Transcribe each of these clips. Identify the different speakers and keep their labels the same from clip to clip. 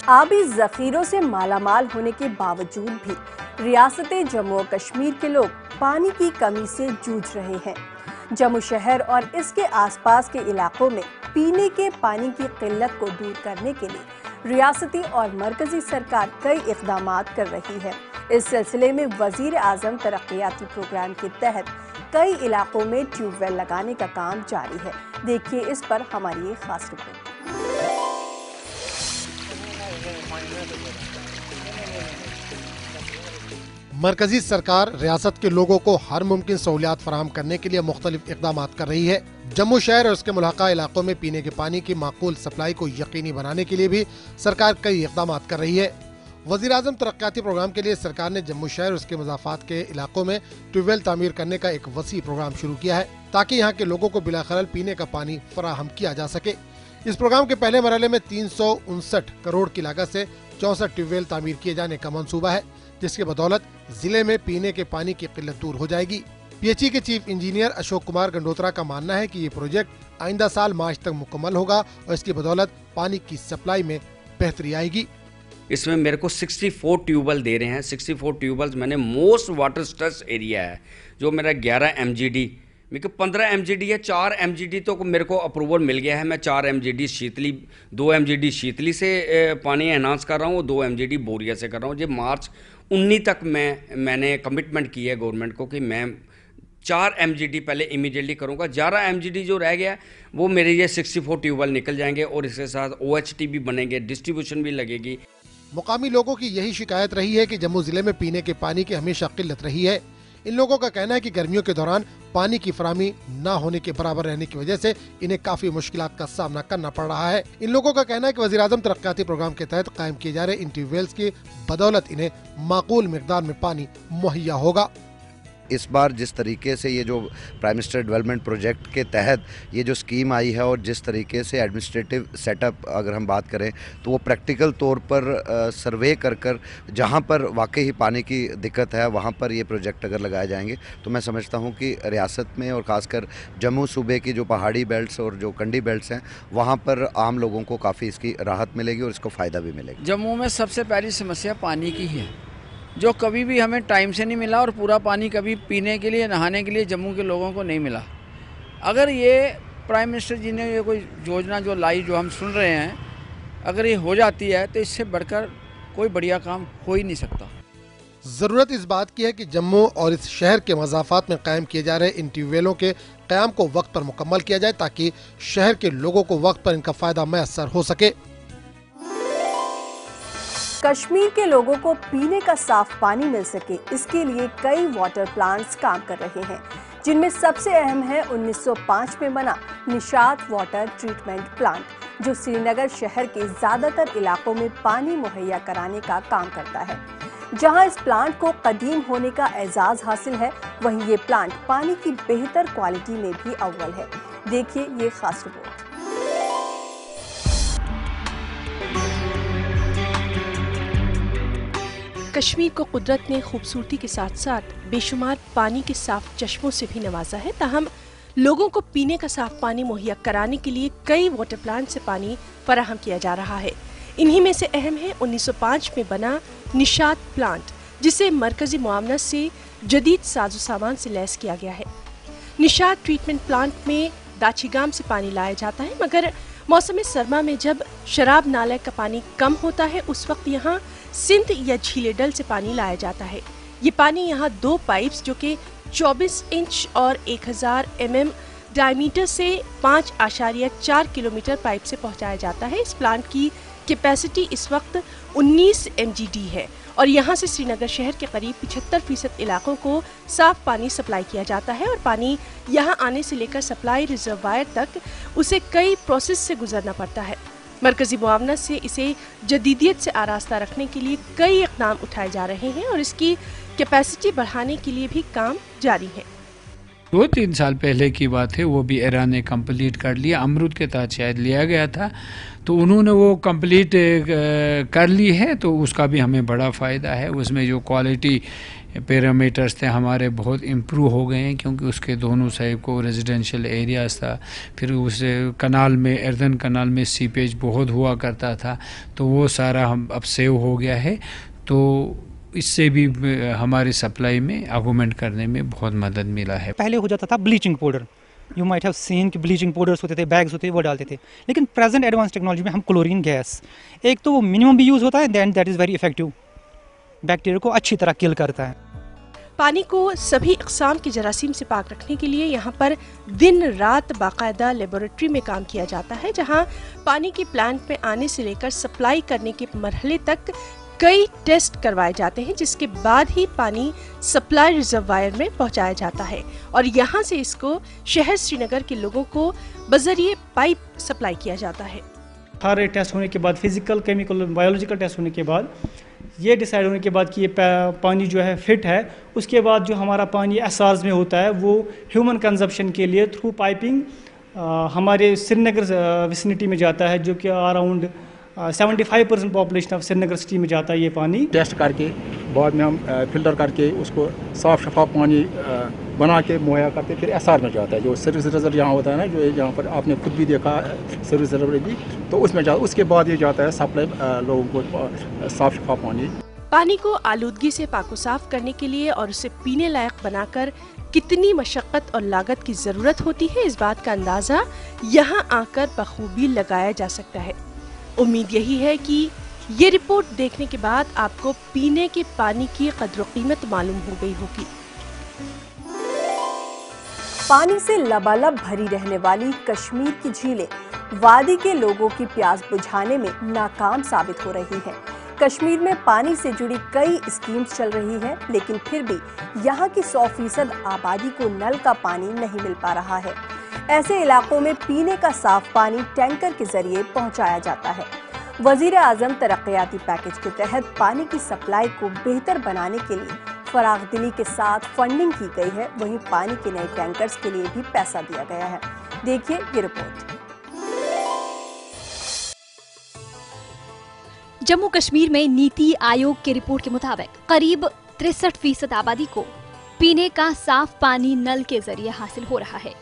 Speaker 1: आबी जखीरों से मालामाल होने के बावजूद भी रियासत जम्मू और कश्मीर के लोग पानी की कमी से जूझ रहे हैं। जम्मू शहर और इसके आसपास के इलाकों में पीने के पानी की किल्लत को दूर करने के लिए रियासती और मरकजी सरकार कई इक़दाम कर रही है। इस सिलसिले में वज़ीर आज़म तरक्याती प्रोग्राम के तहत कई इलाकों में ट्यूबवेल लगाने का काम जारी है। देखिए इस पर हमारी एक खास रिपोर्ट।
Speaker 2: मरकजी सरकार रियासत के लोगों को हर मुमकिन सहूलियात फराहम करने के लिए मुख्तलिफ इक़दाम कर रही है। जम्मू शहर और उसके मुलाका इलाकों में पीने के पानी की माकूल सप्लाई को यकीनी बनाने के लिए भी सरकार कई इक़दाम कर रही है। वज़ीर आज़म तरक्याती प्रोग्राम के लिए सरकार ने जम्मू शहर और उसके मुज़ाफ़ात के इलाकों में ट्यूबवेल तामीर करने का एक वसी प्रोग्राम शुरू किया है ताकि यहाँ के लोगों को बिला खलल पीने का पानी फराहम किया जा सके। इस प्रोग्राम के पहले मरहले में 359 करोड़ की लागत से 64 ट्यूबवेल तामीर किए जाने का मंसूबा है, जिसकी बदौलत जिले में पीने के पानी की किल्लत दूर हो जाएगी। पीएचई के चीफ इंजीनियर अशोक कुमार गंडोत्रा का मानना है कि ये प्रोजेक्ट आइंदा साल मार्च तक मुकम्मल होगा और इसकी बदौलत पानी की सप्लाई में बेहतरी आएगी।
Speaker 3: इसमें मेरे को 64 ट्यूबवेल दे रहे हैं। 64 ट्यूबवेल्स मैंने मोस्ट वाटर स्ट्रेस एरिया है जो मेरा 11 MGD, मेरे को 15 MGD है, 4 MGD तो मेरे को अप्रूवल मिल गया है। मैं 4 MGD शीतली, 2 MGD शीतली से पानी एनहांस कर रहा हूँ, 2 MGD बोरिया से कर रहा हूँ। जो मार्च 19 तक मैंने कमिटमेंट की है गवर्नमेंट को कि मैं 4 MGD पहले इमीडिएटली करूँगा। 11 MGD जो रह गया वो मेरे ये 64 ट्यूबवेल निकल जाएंगे और इसके साथ OHT भी बनेंगे, डिस्ट्रीब्यूशन भी लगेगी।
Speaker 2: मुकामी लोगों की यही शिकायत रही है कि जम्मू जिले में पीने के पानी की हमेशा किल्लत रही है। इन लोगों का कहना है कि गर्मियों के दौरान पानी की फराहमी न होने के बराबर रहने की वजह से इन्हें काफी मुश्किलात का सामना करना पड़ रहा है। इन लोगों का कहना है कि वज़ीर आज़म तरक्याती प्रोग्राम के तहत कायम किए जा रहे इन ट्यूबवेल्स की बदौलत इन्हें माकूल मिकदार में पानी मुहैया होगा।
Speaker 4: इस बार जिस तरीके से ये जो प्राइम मिनिस्टर डेवलपमेंट प्रोजेक्ट के तहत ये जो स्कीम आई है और जिस तरीके से एडमिनिस्ट्रेटिव सेटअप अगर हम बात करें तो वो प्रैक्टिकल तौर पर सर्वे कर जहाँ पर वाकई ही पानी की दिक्कत है वहाँ पर ये प्रोजेक्ट अगर लगाए जाएंगे तो मैं समझता हूँ कि रियासत में और ख़ासकर जम्मू सूबे की जो पहाड़ी बेल्ट्स और जो कंडी बेल्ट्स हैं वहाँ पर आम लोगों को काफ़ी इसकी राहत मिलेगी और इसको फ़ायदा भी मिलेगा।
Speaker 5: जम्मू में सबसे पहली समस्या पानी की है जो कभी भी हमें टाइम से नहीं मिला और पूरा पानी कभी पीने के लिए, नहाने के लिए जम्मू के लोगों को नहीं मिला। अगर ये प्राइम मिनिस्टर जी ने ये कोई योजना जो लाई, जो हम सुन रहे हैं, अगर ये हो जाती है तो इससे बढ़कर कोई बढ़िया काम हो ही नहीं सकता।
Speaker 2: जरूरत इस बात की है कि जम्मू और इस शहर के मज़ाफ़ात में कायम किए जा रहे इन ट्यूबवेलों के क़याम को वक्त पर मुकम्मल किया जाए ताकि शहर के लोगों को वक्त पर इनका फ़ायदा मैसर हो सके।
Speaker 1: कश्मीर के लोगों को पीने का साफ पानी मिल सके, इसके लिए कई वाटर प्लांट्स काम कर रहे हैं, जिनमें सबसे अहम है 1905 में बना निशात वाटर ट्रीटमेंट प्लांट, जो श्रीनगर शहर के ज्यादातर इलाकों में पानी मुहैया कराने का काम करता है। जहां इस प्लांट को कदीम होने का एजाज हासिल है, वहीं ये प्लांट पानी की बेहतर क्वालिटी में भी अव्वल है। देखिए ये खास रिपोर्ट।
Speaker 6: कश्मीर को कुदरत ने खूबसूरती के साथ साथ बेशुमार पानी के साफ चश्मों से भी नवाजा है। ताहम लोगों को पीने का साफ पानी मुहैया कराने के लिए कई वाटर प्लांट से पानी फराहम किया जा रहा है। इन्हीं में से अहम है 1905 में बना निशात प्लांट, जिसे मरकजी मुआवनत से जदीद साजो सामान से लैस किया गया है। निशात ट्रीटमेंट प्लांट में दाचीगाम से पानी लाया जाता है, मगर मौसम सरमा में जब शराब नाले का पानी कम होता है उस वक्त यहाँ सिंध या झीले डल से पानी लाया जाता है। ये पानी यहाँ 2 पाइप्स जो कि 24 इंच और 1000 mm डायमीटर से 5.4 किलोमीटर पाइप से पहुँचाया जाता है। इस प्लांट की कैपेसिटी इस वक्त 19 MGD है और यहाँ से श्रीनगर शहर के करीब 75% इलाकों को साफ पानी सप्लाई किया जाता है और पानी यहाँ आने से लेकर सप्लाई रिजर्वायर तक उसे कई प्रोसेस से गुजरना पड़ता है। मरकजी मुआवनत से इसे जदीदियत से आरास्ता रखने के लिए कई इक़दाम उठाए जा रहे हैं और इसकी कैपेसिटी बढ़ाने के लिए भी काम जारी है।
Speaker 7: 2-3 साल पहले की बात है, वो भी ईरान ने कंप्लीट कर लिया। अमरूद के तहत शायद लिया गया था, तो उन्होंने वो कंप्लीट कर ली है, तो उसका भी हमें बड़ा फ़ायदा है। उसमें जो क्वालिटी पैरामीटर्स थे हमारे बहुत इम्प्रूव हो गए हैं, क्योंकि उसके दोनों साइड को रेजिडेंशियल एरियाज़ था। फिर उस कनाल में, एर्दन कनाल में सीपेज बहुत हुआ करता था, तो वो सारा हम अब सेव हो गया है। तो इससे भी हमारी सप्लाई में आगुमेंट करने में बहुत मदद मिला है।
Speaker 8: पहले हो जाता था bleaching powder, you might have seen कि ब्लीचिंग पाउडर्स होते थे, बैग्स होते थे, वो डालते थे। लेकिन प्रेजेंट एडवांस टेक्नोलॉजी में हम क्लोरीन गैस, एक तो वो मिनिमम भी यूज़ होता है, then that is very effective, bacteria को अच्छी तरह किल करता है।
Speaker 6: पानी को सभी अक़साम के जरासीम से पाक रखने के लिए यहाँ पर दिन रात बाकायदा लेबोरेटरी में काम किया जाता है, जहाँ पानी की प्लांट में आने से लेकर सप्लाई करने के मरहले तक कई टेस्ट करवाए जाते हैं, जिसके बाद ही पानी सप्लाई रिजर्वायर में पहुंचाया जाता है और यहाँ से इसको शहर श्रीनगर के लोगों को बजरिए पाइप सप्लाई किया जाता है।
Speaker 8: सारे टेस्ट होने के बाद, फिजिकल, केमिकल, बायोलॉजिकल टेस्ट होने के बाद, ये डिसाइड होने के बाद कि ये पानी जो है फिट है, उसके बाद जो हमारा पानी एसाज में होता है वो ह्यूमन कंजप्शन के लिए थ्रू पाइपिंग हमारे श्रीनगर विसिनिटी में जाता है, जो कि around 75% population of Srinagar city में जाता है ये पानी।
Speaker 9: टेस्ट करके बाद में हम फिल्टर करके उसको साफ़ शफाफ पानी बना के मुहैया करते, फिर एसआर में जाता है, जो सर्विस रिजर्व यहाँ होता है ना, जो यहाँ पर आपने खुद भी देखा सर्विस रिजर्व भी, तो उसमें जाता, उसके बाद ये जाता है सप्लाई लोगों को साफ़ शफाफ पानी।
Speaker 6: पानी को आलूदगी से पाको साफ करने के लिए और उसे पीने लायक बनाकर कितनी मशक्क़त और लागत की ज़रूरत होती है, इस बात का अंदाज़ा यहाँ आकर बखूबी लगाया जा सकता है। उम्मीद यही है कि ये रिपोर्ट देखने के बाद आपको पीने के पानी की कद्र कीमत मालूम हो गई होगी।
Speaker 1: पानी से लबालब भरी रहने वाली कश्मीर की झीलें वादी के लोगों की प्यास बुझाने में नाकाम साबित हो रही हैं। कश्मीर में पानी से जुड़ी कई स्कीम्स चल रही हैं, लेकिन फिर भी यहाँ की 100% आबादी को नल का पानी नहीं मिल पा रहा है। ऐसे इलाकों में पीने का साफ पानी टैंकर के जरिए पहुंचाया जाता है। वजीर आजम तरक्याती पैकेज के तहत पानी की सप्लाई को बेहतर बनाने के लिए फरागदिली के साथ फंडिंग की गई है, वहीं पानी के नए टैंकर्स के लिए भी पैसा दिया गया है। देखिए ये रिपोर्ट।
Speaker 10: जम्मू कश्मीर में नीति आयोग की रिपोर्ट के मुताबिक करीब 63% आबादी को पीने का साफ पानी नल के जरिए हासिल हो रहा है।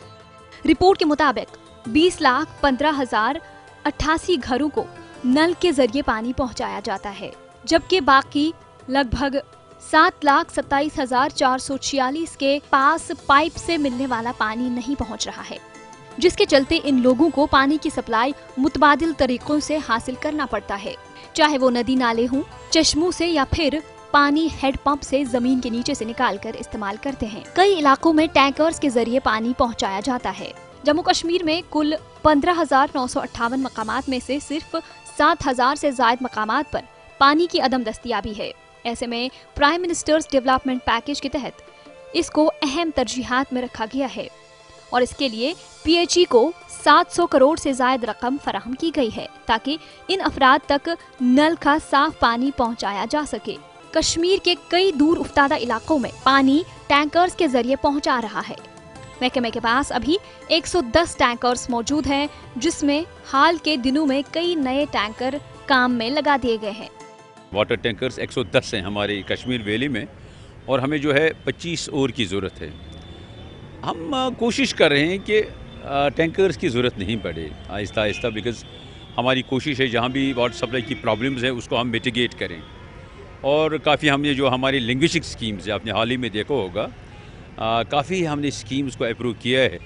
Speaker 10: रिपोर्ट के मुताबिक 20,15,088 घरों को नल के जरिए पानी पहुंचाया जाता है, जबकि बाकी लगभग 7,27,446 के पास पाइप से मिलने वाला पानी नहीं पहुंच रहा है, जिसके चलते इन लोगों को पानी की सप्लाई मुतबादिल तरीकों से हासिल करना पड़ता है, चाहे वो नदी नाले हों, चश्मों से या फिर पानी हेड पंप से जमीन के नीचे से निकालकर इस्तेमाल करते हैं। कई इलाकों में टैंकर्स के जरिए पानी पहुंचाया जाता है। जम्मू कश्मीर में कुल 15,958 मकामात में से सिर्फ 7,000 से ज्यादा मकामात पर पानी की अदम दस्तियाबी है। ऐसे में प्राइम मिनिस्टर्स डेवलपमेंट पैकेज के तहत इसको अहम तरजीहात में रखा गया है और इसके लिए PHE को 700 करोड़ से ज्यादा रकम फराहम की गई है, ताकि इन अफराद तक नल का साफ पानी पहुंचाया जा सके। कश्मीर के कई दूर उफ्तादा इलाकों में पानी टैंकर्स के जरिए पहुंचा रहा है। महकमे के पास अभी 110 टैंकर्स मौजूद हैं, जिसमें हाल के दिनों में कई नए टैंकर काम में लगा दिए गए हैं।
Speaker 11: वाटर टैंकर्स 110 हैं हमारी कश्मीर वैली में और हमें जो है 25 और की ज़रूरत है। हम कोशिश कर रहे हैं कि टैंकर्स की ज़रूरत नहीं पड़े आहिस्ता आहिस्ता, बिकॉज़ हमारी कोशिश है जहाँ भी वाटर सप्लाई की प्रॉब्लम्स हैं उसको हम मिटिगेट करें। और काफ़ी हमने जो हमारी लिंग्विस्टिक स्कीम्स है, आपने हाल ही में देखा होगा, काफ़ी हमने स्कीम्स को अप्रूव किया है।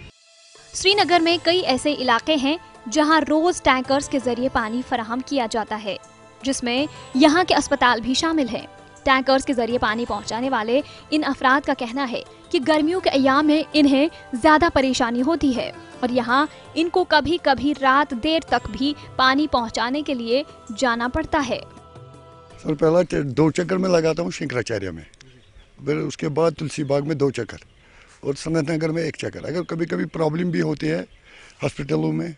Speaker 10: श्रीनगर में कई ऐसे इलाके हैं जहां रोज टैंकर्स के जरिए पानी फराहम किया जाता है, जिसमें यहां के अस्पताल भी शामिल हैं। टैंकर्स के जरिए पानी पहुंचाने वाले इन अफराद का कहना है कि गर्मियों के अय्याम में इन्हें ज्यादा परेशानी होती है और यहाँ इनको कभी कभी रात देर तक भी पानी पहुंचाने के लिए जाना पड़ता है।
Speaker 12: सर पहला 2 चक्कर में लगाता हूँ शंकराचार्य में, फिर उसके बाद तुलसी बाग में 2 चक्कर और सनत नगर में 1 चक्कर। अगर कभी कभी प्रॉब्लम भी होती है हॉस्पिटलों में,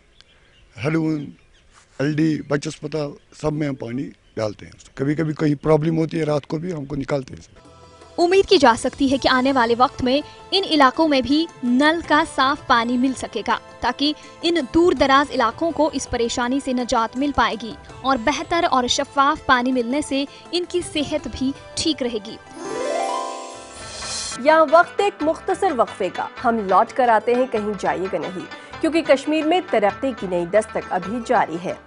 Speaker 12: हडून, LD, बच्चे अस्पताल, सब में हम पानी डालते हैं। कभी कभी कहीं प्रॉब्लम होती है रात को भी हमको निकालते हैं।
Speaker 10: उम्मीद की जा सकती है कि आने वाले वक्त में इन इलाकों में भी नल का साफ पानी मिल सकेगा, ताकि इन दूर दराज इलाकों को इस परेशानी से निजात मिल पाएगी और बेहतर और शफाफ पानी मिलने से इनकी सेहत भी ठीक रहेगी।
Speaker 1: यहाँ वक्त एक मुख्तसर वक्फे का, हम लौट कर आते हैं, कहीं जाइएगा नहीं, क्योंकि कश्मीर में तरक्की की नई दस्तक अभी जारी है।